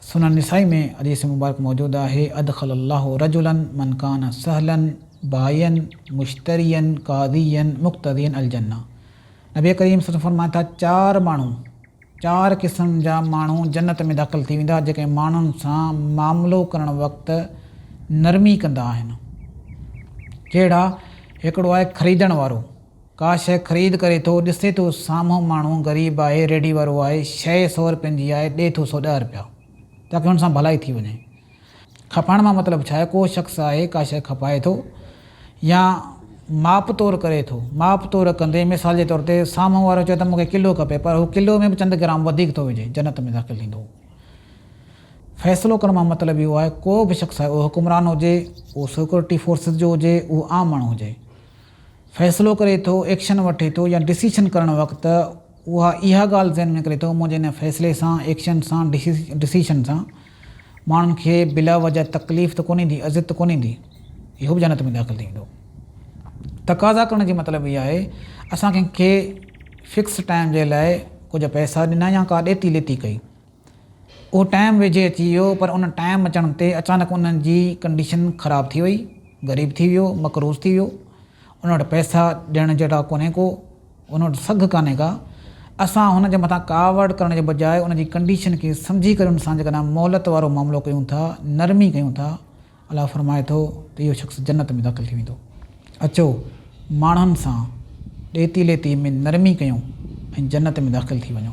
सुनन निसाई में हदीस मुबारक मौजूद है, अदखलल्लाहु रजुलन मन कान सहलन बायन मुश्तरियन कादियन मुक्तदियन अल जन्ना। नबी करीम सल्लल्लाहु अलैहि वसल्लम फरमाया था, चार माण्हू, चार क़िस्म जा माण्हू जन्नत में दाख़िल थी वेंदा जेके माण्हुनि सां मामिलो करण वक़्तु नरमी कंदा आहिनि। कहिड़ा? हिकिड़ो आहे ख़रीदण वारो, का शइ ख़रीद करे थो, ॾिसे थो साम्हूं माण्हू ग़रीब आहे, रेडी वारो आहे, शइ 100 रुपयनि जी आहे, ॾिए थो 110 रुपया ताकी हुन सां भलाई थी वञे। खपाइण मां मतिलबु छा आहे? को शख़्स आहे का शइ खपाए थो या माप तोड़ करे थो, माप तोड़ कंदे मिसाल जे तौर ते साम्हूं वारो चए त मूंखे किलो खपे, पर हू किलो में बि चंद ग्राम वधीक थो विझे, जन्नत में दाख़िल थींदो। फ़ैसिलो करण मां मतिलबु इहो आहे, को बि शख़्स आहे, उहो हुकुमरान हुजे, उहो सिक्योरिटी फोर्सिस जो हुजे, उहो आम माण्हू हुजे, फ़ैसिलो करे थो, एक्शन वठे थो या डिसीशन करण वक़्तु उहा इहा ॻाल्हि ज़हन में करे थो, मुंहिंजे हिन फ़ैसिले सां, एक्शन सां, डिसीशन सां माण्हुनि खे बिला वजह तकलीफ़ त कोन्हे ईंदी, अज़ियत त कोन्हे ईंदी, इहो बि जन्नत में दाख़िल थींदो। तक़ाज़ा करण जी मतिलबु इहा आहे, असां कंहिंखे फ़िक्स टाइम जे लाइ कुझु पैसा ॾिना या का ॾेती लेती कई, उहो टाइम वेझे अची वियो, पर उन टाइम अचण ते अचानक उन्हनि जी कंडीशन ख़राबु थी वई, ग़रीब थी वियो, मक़रूज़ थी वियो, उन वटि पैसा ॾियण जहिड़ा कोन्हे को, उन वटि सघ कान्हे का। असां हुन जे मथां कावड़ करण जे बजाए उन जी कंडीशन खे सम्झी करे उन सां जेकॾहिं मोहलत वारो मामिलो कयूं था, नरमी कयूं था, अलाह फरमाए थो त इहो शख़्स जन्नत में दाख़िल थी वेंदो। अचो माण्हुनि सां ॾेती लेती में नरमी कयूं ऐं जन्नत में दाख़िल थी वञूं।